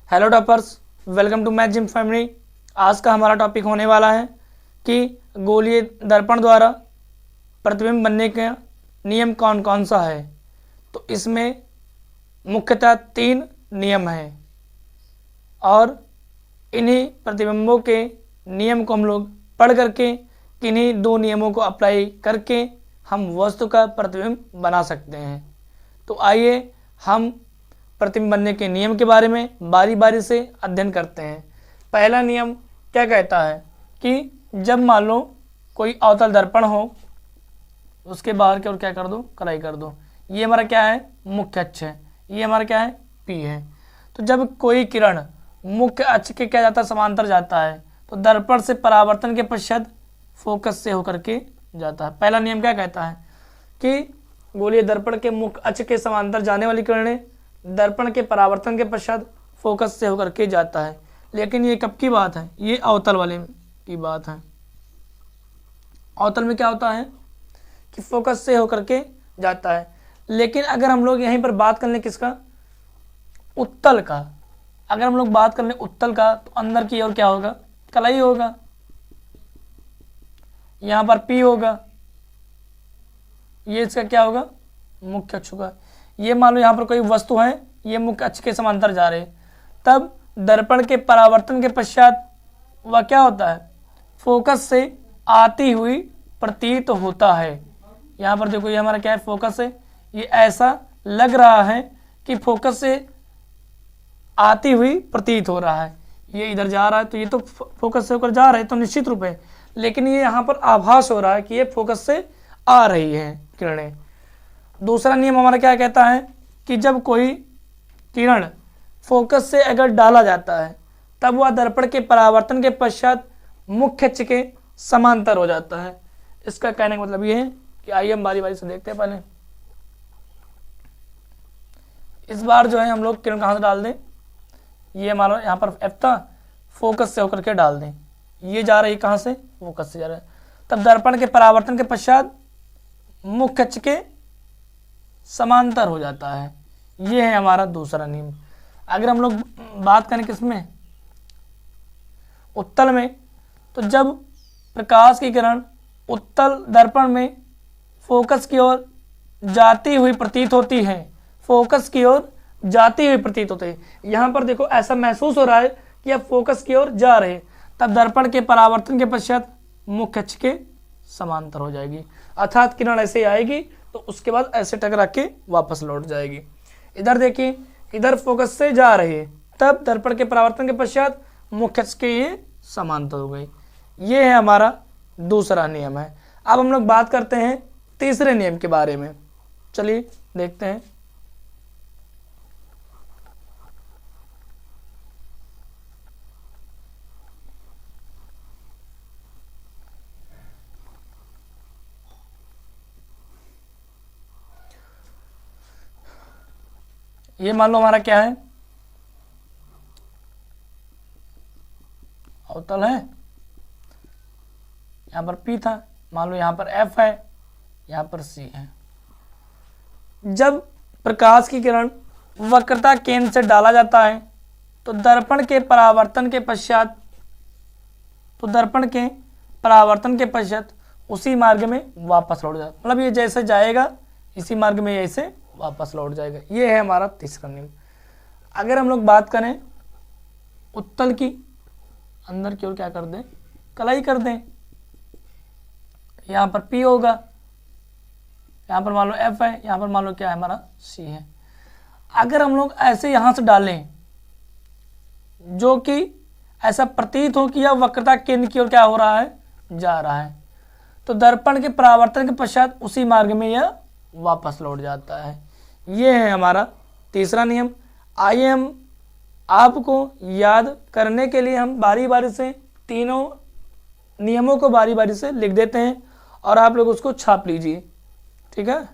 Hello toppers, welcome to math gym family. आज का हमारा टॉपिक होने वाला है कि गोलीय दर्पण द्वारा प्रतिबिंब बनने का नियम कौन कौन सा है। तो इसमें मुख्यतः 3 नियम हैं और इन्हीं प्रतिबिंबों के नियम को हम लोग पढ़ करके किन्हीं 2 नियमों को अप्लाई करके हम वस्तु का प्रतिबिंब बना सकते हैं। तो आइए हम प्रतिबिंब बनने के नियम के बारे में बारी बारी से अध्ययन करते हैं। पहला नियम क्या कहता है कि जब मान लो कोई अवतल दर्पण हो, उसके बाहर की ओर क्या कर दो, कलाई कर दो। ये हमारा क्या है, मुख्य अक्ष है। ये हमारा क्या है, पी है। तो जब कोई किरण मुख्य अक्ष के क्या जाता है, समांतर जाता है, तो दर्पण से परावर्तन के पश्चात फोकस से होकर के जाता है। पहला नियम क्या कहता है कि गोलीय दर्पण के मुख्य अक्ष के समांतर जाने वाली किरणें दर्पण के परावर्तन के पश्चात फोकस से होकर के जाता है। लेकिन ये कब की बात है, ये अवतल वाले की बात है। अवतल में क्या होता है कि फोकस से होकर के जाता है। लेकिन अगर हम लोग यहीं पर बात कर लें किसका, उत्तल का, अगर हम लोग बात कर लें उत्तल का, तो अंदर की ओर क्या होगा, कलाई होगा, यहाँ पर पी होगा, ये इसका क्या होगा, मुख्य अक्ष होगा। ये मान लो यहाँ पर कोई वस्तु है, ये मुख्य अक्ष के समांतर जा रहे, तब दर्पण के परावर्तन के पश्चात वह क्या होता है, फोकस से आती हुई प्रतीत होता है। यहाँ पर देखो, ये हमारा क्या है, फोकस है। ये ऐसा लग रहा है कि फोकस से आती हुई प्रतीत हो रहा है। ये इधर जा रहा है तो ये तो फोकस से होकर जा रहा है, तो निश्चित रूप है। लेकिन ये यहाँ पर आभास हो रहा है कि ये फोकस से आ रही है किरणें। दूसरा नियम हमारा क्या कहता है कि जब कोई किरण फोकस से अगर डाला जाता है, तब वह दर्पण के परावर्तन के पश्चात मुख्य अक्ष के समांतर हो जाता है। इसका कहने का मतलब ये है कि आइए हम बारी बारी से देखते हैं। पहले इस बार जो है हम लोग किरण कहाँ से डाल दें, ये हमारा यहाँ पर एफ था, फोकस से होकर के डाल दें। ये जा रही कहाँ से, फोकस से जा रहा है। तब दर्पण के परावर्तन के पश्चात मुख्य अक्ष के समांतर हो जाता है। ये है हमारा दूसरा नियम। अगर हम लोग बात करें किसमें, उत्तल में, तो जब प्रकाश की किरण उत्तल दर्पण में फोकस की ओर जाती हुई प्रतीत होती है, फोकस की ओर जाती हुई प्रतीत होती है। यहाँ पर देखो ऐसा महसूस हो रहा है कि अब फोकस की ओर जा रहे, तब दर्पण के परावर्तन के पश्चात मुख्य अक्ष के समांतर हो जाएगी। अर्थात किरण ऐसे आएगी तो उसके बाद ऐसे टकरा के वापस लौट जाएगी। इधर देखिए, इधर फोकस से जा रही है, तब दर्पण के परावर्तन के पश्चात मुख्य अक्ष के ये समांतर हो गई। ये है हमारा दूसरा नियम है। अब हम लोग बात करते हैं तीसरे नियम के बारे में। चलिए देखते हैं। ये मान लो हमारा क्या है, अवतल है, यहाँ पर P था, मान लो यहाँ पर F है, यहाँ पर C है। जब प्रकाश की किरण वक्रता केंद्र से डाला जाता है, तो दर्पण के परावर्तन के पश्चात उसी मार्ग में वापस लौट जाता, मतलब ये जैसे जाएगा इसी मार्ग में ऐसे वापस लौट जाएगा। ये है हमारा तीसरा नियम। अगर हम लोग बात करें उत्तल की, अंदर की ओर क्या कर दें, कलाई कर दें। यहाँ पर P होगा, यहाँ पर मान लो F है, यहाँ पर मान लो क्या है हमारा C है। अगर हम लोग ऐसे यहाँ से डालें जो कि ऐसा प्रतीत हो कि यह वक्रता केंद्र की ओर क्या हो रहा है, जा रहा है, तो दर्पण के परावर्तन के पश्चात उसी मार्ग में यह वापस लौट जाता है। ये है हमारा तीसरा नियम। आइए हम आपको याद करने के लिए हम बारी बारी से तीनों नियमों को बारी बारी से लिख देते हैं और आप लोग उसको छाप लीजिए, ठीक है।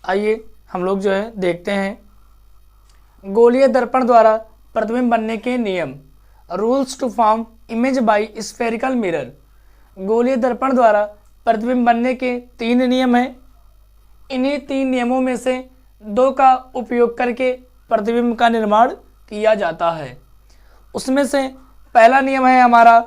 आइए हम लोग जो है देखते हैं गोलीय दर्पण द्वारा प्रतिबिंब बनने के नियम, rules to form image by spherical mirror. गोलीय दर्पण द्वारा प्रतिबिंब बनने के 3 नियम हैं। इन्हीं 3 नियमों में से दो का उपयोग करके प्रतिबिंब का निर्माण किया जाता है। उसमें से पहला नियम है हमारा,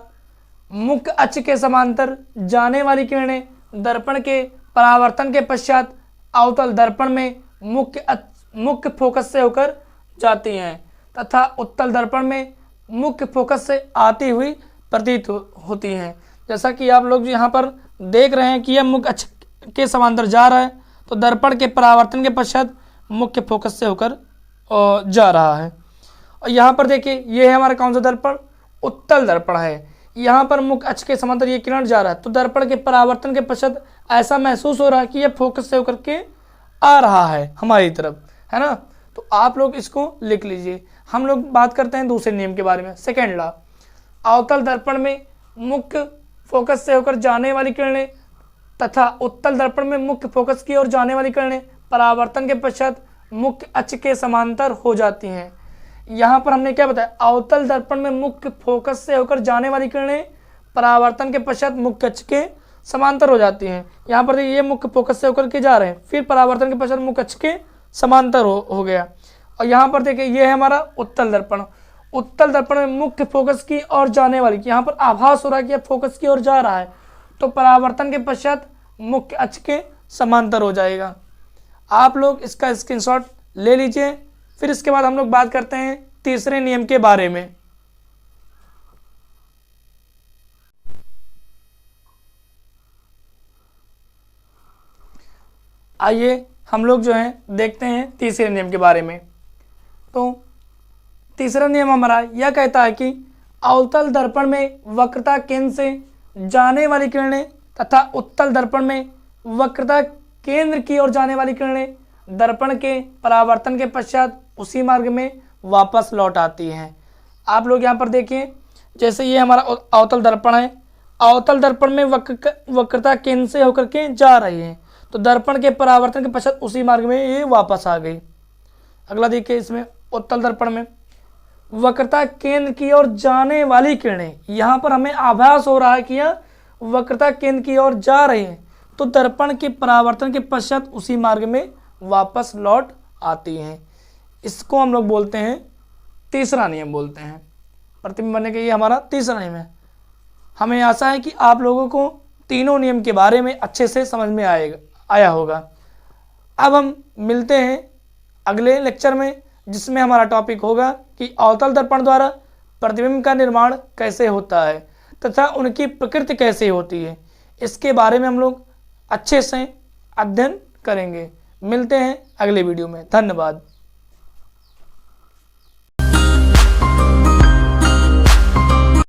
मुख्य अक्ष के समांतर जाने वाली किरणें दर्पण के परावर्तन के पश्चात अवतल दर्पण में मुख्य फोकस से होकर जाती हैं तथा उत्तल दर्पण में मुख्य फोकस से आती हुई प्रतीत होती हैं। जैसा कि आप लोग यहाँ पर देख रहे हैं कि यह मुख्य अक्ष के समांतर जा रहा है, तो दर्पण के परावर्तन के पश्चात मुख्य फोकस से होकर जा रहा है। और यहाँ पर देखिए, ये है हमारा कौन सा दर्पण, उत्तल दर्पण है। यहाँ पर मुख्य अक्ष के समांतर ये किरण जा रहा है, तो दर्पण के परावर्तन के पश्चात ऐसा महसूस हो रहा है कि यह फोकस से होकर के आ रहा है हमारी तरफ, है ना। तो आप लोग इसको लिख लीजिए। हम लोग बात करते हैं दूसरे नियम के बारे में, सेकेंड लॉ। अवतल दर्पण में मुख्य फोकस से होकर जाने वाली किरणें तथा उत्तल दर्पण में मुख्य फोकस की ओर जाने वाली किरणें परावर्तन के पश्चात मुख्य अक्ष के समांतर हो जाती हैं। यहाँ पर हमने क्या बताया, अवतल दर्पण में मुख्य फोकस से होकर जाने वाली किरणें परावर्तन के पश्चात मुख्य अक्ष के समांतर हो जाती हैं। यहाँ पर ये मुख्य फोकस से होकर के जा रहे हैं, फिर परावर्तन के पश्चात मुख्य अक्ष के समांतर हो गया। और यहाँ पर देखिए, ये है हमारा उत्तल दर्पण। उत्तल दर्पण में मुख्य फोकस की ओर जाने वाली, यहाँ पर आभास हो रहा है कि यह फोकस की ओर जा रहा है, तो परावर्तन के पश्चात मुख्य अक्ष के समांतर हो जाएगा। आप लोग इसका स्क्रीनशॉट ले लीजिए। फिर इसके बाद हम लोग बात करते हैं तीसरे नियम के बारे में। आइए हम लोग जो है देखते हैं तीसरे नियम के बारे में। तो तीसरा नियम हमारा यह कहता है कि अवतल दर्पण में वक्रता केंद्र से जाने वाली किरणें तथा उत्तल दर्पण में वक्रता केंद्र की ओर जाने वाली किरणें दर्पण के परावर्तन के पश्चात उसी मार्ग में वापस लौट आती हैं। आप लोग यहाँ पर देखिए, जैसे ये हमारा अवतल दर्पण है, अवतल दर्पण में वक्रता केंद्र से होकर के जा रही है, तो दर्पण के परावर्तन के पश्चात उसी मार्ग में ये वापस आ गई। अगला देखिए, इसमें उत्तल दर्पण में वक्रता केंद्र की ओर जाने वाली किरणें, यहाँ पर हमें आभास हो रहा है कि यह वक्रता केंद्र की ओर जा रही है, तो दर्पण के परावर्तन के पश्चात उसी मार्ग में वापस लौट आती हैं। इसको हम लोग बोलते हैं तीसरा नियम बोलते हैं। प्रतिबिंब बनने का ये हमारा तीसरा नियम है। हमें आशा है कि आप लोगों को तीनों नियम के बारे में अच्छे से समझ में आया होगा। अब हम मिलते हैं अगले लेक्चर में, जिसमें हमारा टॉपिक होगा कि अवतल दर्पण द्वारा प्रतिबिंब का निर्माण कैसे होता है तथा उनकी प्रकृति कैसे होती है। इसके बारे में हम लोग अच्छे से अध्ययन करेंगे। मिलते हैं अगले वीडियो में। धन्यवाद।